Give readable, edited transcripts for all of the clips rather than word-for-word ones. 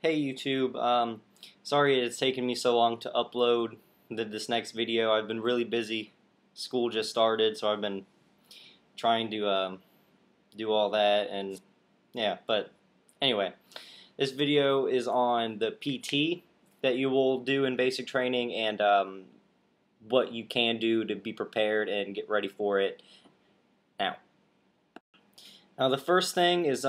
Hey YouTube, sorry it's taken me so long to upload this next video. I've been really busy. School just started, so I've been trying to do all that, and yeah, but anyway, this video is on the PT that you will do in basic training and what you can do to be prepared and get ready for it now. Now the first thing is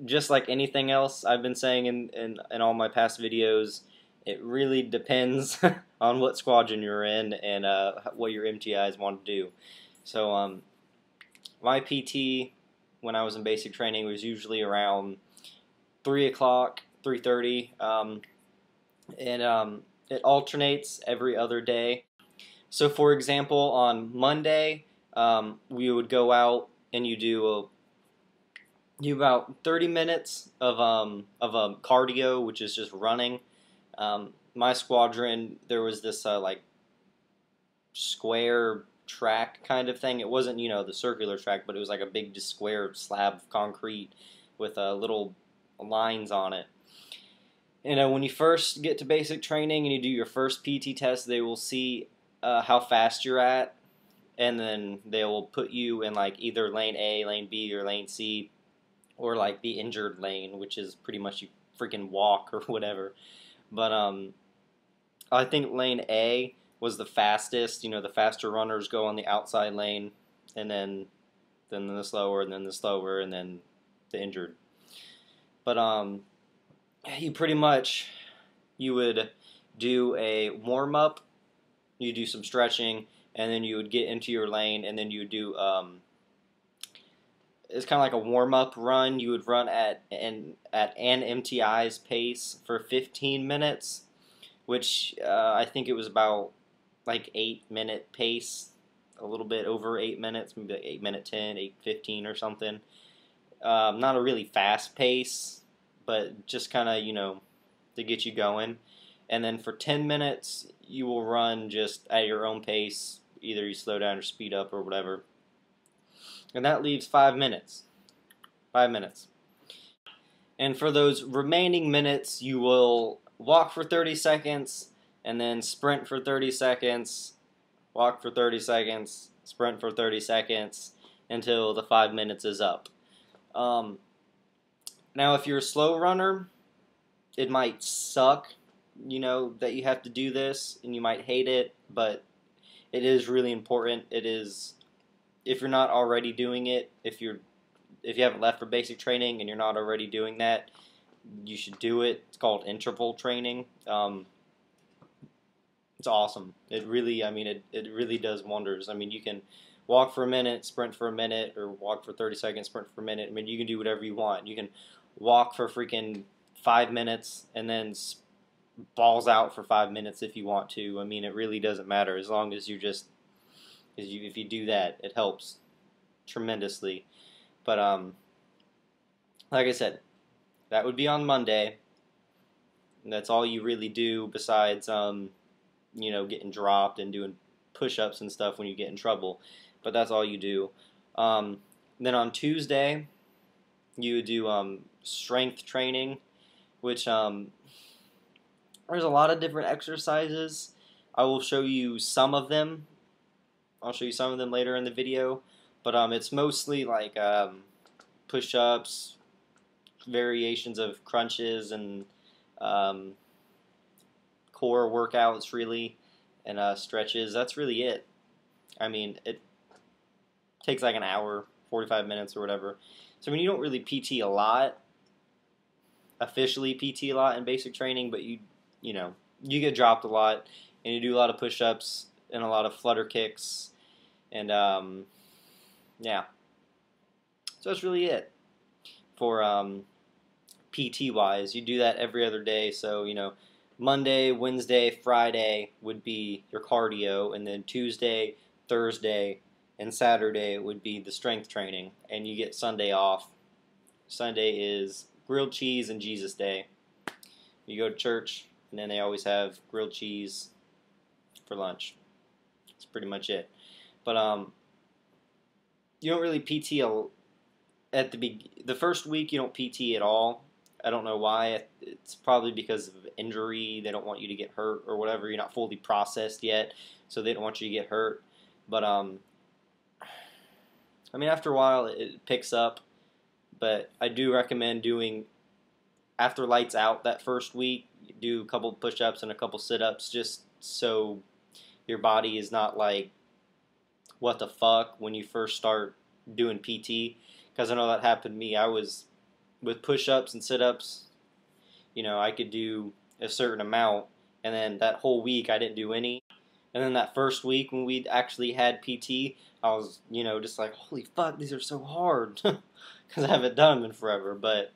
just like anything else I've been saying in all my past videos, it really depends on what squadron you're in and what your MTIs want to do. So my PT when I was in basic training was usually around 3 o'clock, 3:30, and it alternates every other day. So for example, on Monday, we would go out and you do about 30 minutes of cardio, which is just running. My squadron, there was this like square track kind of thing. It wasn't, the circular track, but it was like a big just square slab of concrete with little lines on it. And when you first get to basic training and you do your first PT test, they will see how fast you're at, and then they will put you in like either lane A, lane B, or lane C, or like the injured lane, which is pretty much you freaking walk or whatever. But I think lane A was the fastest. The faster runners go on the outside lane, and then the slower, and then the slower, and then the injured. But you would do a warm up, you do some stretching, and then you would get into your lane, and then you would do it's kind of like a warm-up run. You would run at an MTI's pace for 15 minutes, which I think it was about like 8-minute pace, a little bit over 8 minutes, maybe like 8-minute 10, 8:15 or something. Not a really fast pace, but just kind of, to get you going. And then for 10 minutes, you will run just at your own pace. Either you slow down or speed up or whatever. And that leaves 5 minutes. 5 minutes. And for those remaining minutes, you will walk for 30 seconds, and then sprint for 30 seconds, walk for 30 seconds, sprint for 30 seconds, until the 5 minutes is up. Now, if you're a slow runner, it might suck, that you have to do this, and you might hate it, but it is really important. It is. If you're not already doing it, if you haven't left for basic training and you're not already doing that, you should do it. It's called interval training. It's awesome. It really, it really does wonders. You can walk for a minute, sprint for a minute, or walk for 30 seconds, sprint for a minute. You can do whatever you want. You can walk for freaking 5 minutes and then balls out for 5 minutes if you want to. It really doesn't matter as long as you just. If you do that, it helps tremendously. But like I said, that would be on Monday. And that's all you really do besides getting dropped and doing push-ups and stuff when you get in trouble. But that's all you do. Then on Tuesday, you do strength training, which there's a lot of different exercises. I will show you some of them. I'll show you some of them later in the video, but it's mostly like push-ups, variations of crunches, and core workouts, really, and stretches. That's really it. It takes like an hour, 45 minutes or whatever. So you don't really PT a lot, officially PT a lot in basic training, but you get dropped a lot, and you do a lot of push-ups and a lot of flutter kicks, and yeah. So that's really it for PT wise. You do that every other day. So Monday, Wednesday, Friday would be your cardio, and then Tuesday, Thursday, and Saturday would be the strength training, and you get Sunday off. Sunday is grilled cheese and Jesus Day. You go to church, and then they always have grilled cheese for lunch. That's pretty much it. But you don't really PT at the first week. You don't PT at all. I don't know why. It's probably because of injury. They don't want you to get hurt or whatever. You're not fully processed yet, so they don't want you to get hurt. But I mean, after a while, it picks up. But I do recommend doing, after lights out that first week, do a couple push-ups and a couple sit-ups, just so your body is not like, what the fuck, when you first start doing PT. Because I know that happened to me. I was, with push-ups and sit-ups, you know, I could do a certain amount, and then that whole week I didn't do any. And then that first week when we actually had PT, I was, you know, just like, holy fuck, these are so hard. Because I haven't done them in forever. But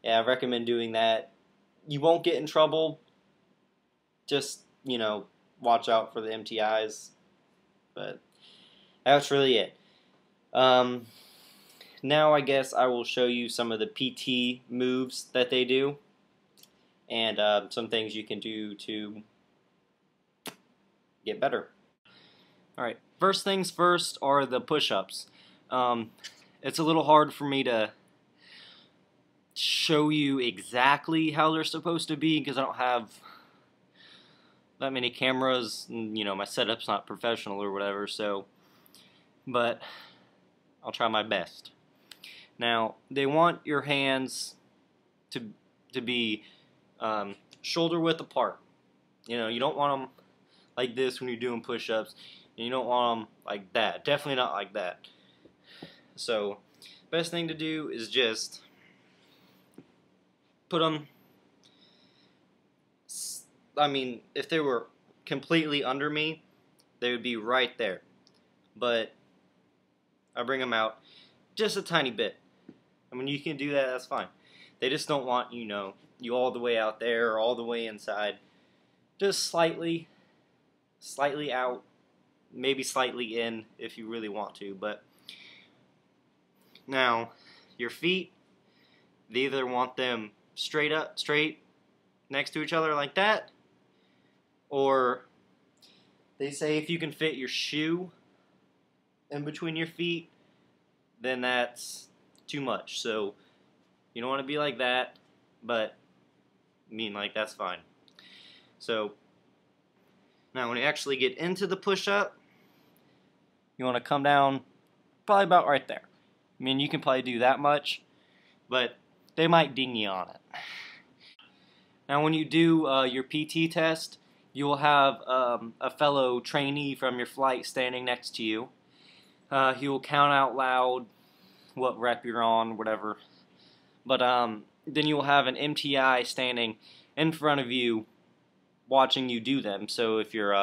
yeah, I recommend doing that. You won't get in trouble. Just, you know, watch out for the MTIs. But that's really it. Now I guess I will show you some of the PT moves that they do. And some things you can do to get better. Alright, first things first are the push-ups. It's a little hard for me to show you exactly how they're supposed to be because I don't have that many cameras, and, you know, my setup's not professional or whatever, so, but I'll try my best. Now, they want your hands to be shoulder width apart. You know, you don't want them like this when you're doing push-ups, and you don't want them like that. Definitely not like that. So, best thing to do is just put them, I mean, if they were completely under me, they would be right there. But I bring them out just a tiny bit. I mean, you can do that, that's fine. They just don't want, you know, you all the way out there or all the way inside. Just slightly out, maybe slightly in if you really want to. But now, your feet, they either want them straight next to each other like that, or they say if you can fit your shoe in between your feet, then that's too much. So you don't want to be like that, but I mean, like, that's fine. So now when you actually get into the push-up, you want to come down probably about right there. I mean, you can probably do that much, but they might ding you on it. Now when you do your PT test, you will have a fellow trainee from your flight standing next to you. He will count out loud what rep you're on, whatever. But then you will have an MTI standing in front of you watching you do them. So if you're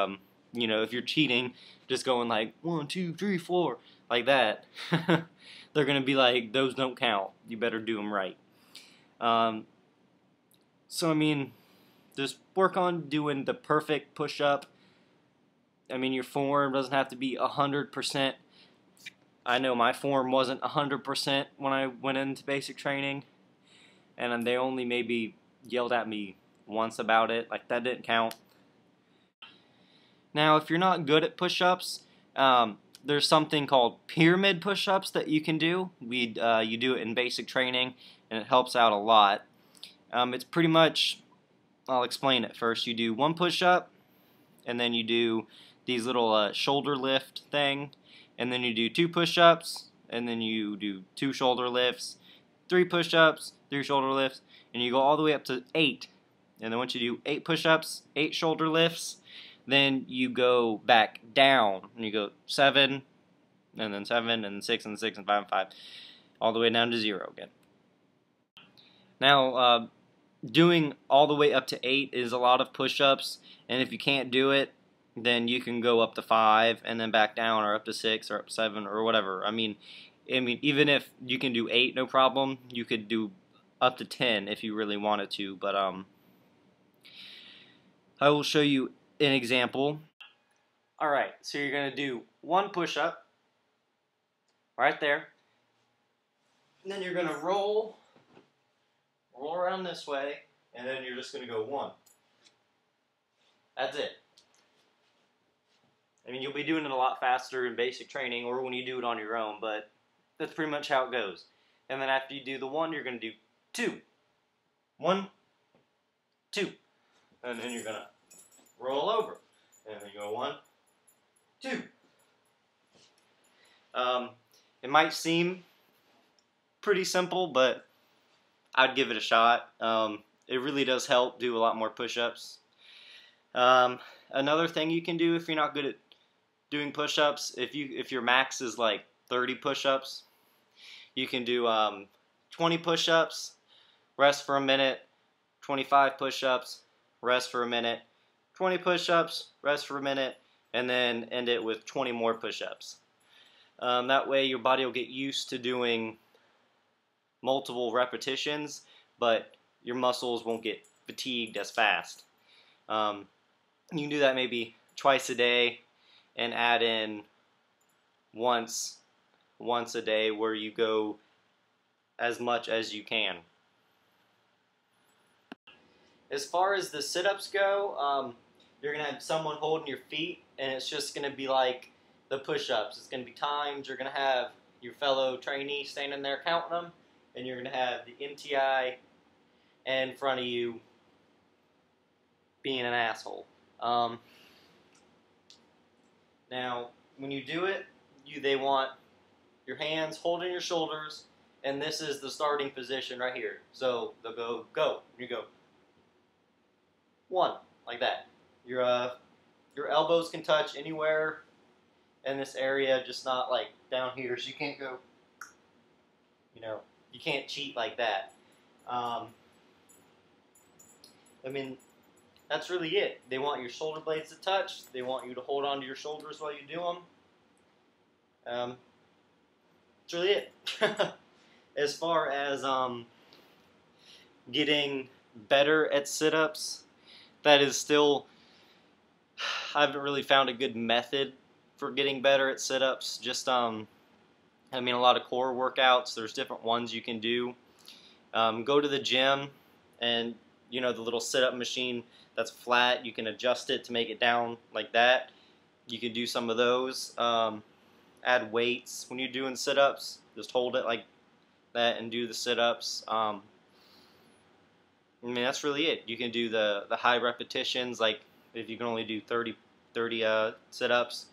you know, if you're cheating, just going like 1, 2, 3, 4 like that, they're gonna be like, those don't count. You better do them right. So I mean, just work on doing the perfect push-up. I mean, your form doesn't have to be 100%. I know my form wasn't 100% when I went into basic training, and they only maybe yelled at me once about it. Like, that didn't count. Now, if you're not good at push-ups, there's something called pyramid push-ups that you can do. You do it in basic training, and it helps out a lot. It's pretty much, I'll explain it first. You do one push-up, and then you do these little shoulder lift thing, and then you do 2 push-ups, and then you do 2 shoulder lifts, 3 push-ups, 3 shoulder lifts, and you go all the way up to 8. And then once you do 8 push-ups, 8 shoulder lifts, then you go back down, and you go 7, and then 7, and then 6, and 6, and 5, and 5, all the way down to 0 again. Now, doing all the way up to 8 is a lot of push-ups, and if you can't do it, then you can go up to 5 and then back down, or up to 6 or up to 7 or whatever. I mean, even if you can do 8, no problem. You could do up to 10 if you really wanted to. But I will show you an example. All right, so you're gonna do 1 push-up right there, and then you're gonna roll around this way, and then you're just gonna go 1. That's it. I mean, you'll be doing it a lot faster in basic training or when you do it on your own, but that's pretty much how it goes. And then after you do the 1, you're going to do 2. 1, 2. And then you're going to roll over. And then you go 1, 2. It might seem pretty simple, but I'd give it a shot. It really does help do a lot more push-ups. Another thing you can do if you're not good at doing push-ups, if your max is like 30 push-ups, you can do 20 push-ups, rest for a minute, 25 push-ups, rest for a minute, 20 push-ups, rest for a minute, and then end it with 20 more push-ups. That way your body will get used to doing multiple repetitions, but your muscles won't get fatigued as fast. You can do that maybe twice a day and add in once a day where you go as much as you can. As far as the sit-ups go, you're going to have someone holding your feet, and it's just going to be like the push-ups. It's going to be timed. You're going to have your fellow trainee standing there counting them, and you're going to have the MTI in front of you being an asshole. Now, when you do it, they want your hands holding your shoulders, and this is the starting position right here. So they'll go. You go 1, like that. Your elbows can touch anywhere in this area, just not like down here. So you can't go, you can't cheat like that. I mean, that's really it. They want your shoulder blades to touch. They want you to hold on to your shoulders while you do them. That's really it. As far as getting better at sit-ups, that is still, I haven't really found a good method for getting better at sit-ups. Just, I mean, a lot of core workouts, there's different ones you can do. Go to the gym, and, the little sit-up machine that's flat, you can adjust it to make it down like that. You can do some of those. Add weights when you're doing sit-ups. Just hold it like that and do the sit-ups. I mean, that's really it. You can do the high repetitions, like if you can only do 30 sit-ups,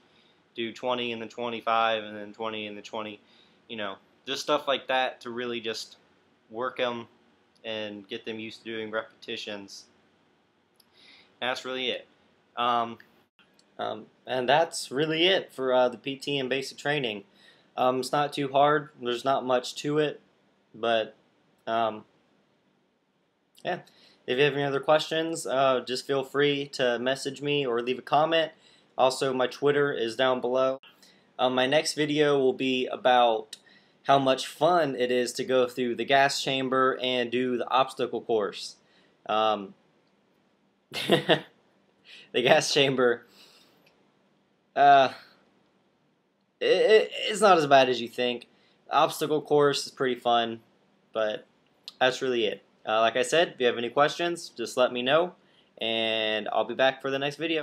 do 20 and then 25 and then 20 and then 20. Just stuff like that to really just work them and get them used to doing repetitions. And that's really it. And that's really it for the PT and basic training. It's not too hard. There's not much to it, but yeah. If you have any other questions, just feel free to message me or leave a comment. Also, my Twitter is down below. My next video will be about how much fun it is to go through the gas chamber and do the obstacle course. The gas chamber, it's not as bad as you think. The obstacle course is pretty fun, but that's really it. Like I said, if you have any questions, just let me know, and I'll be back for the next video.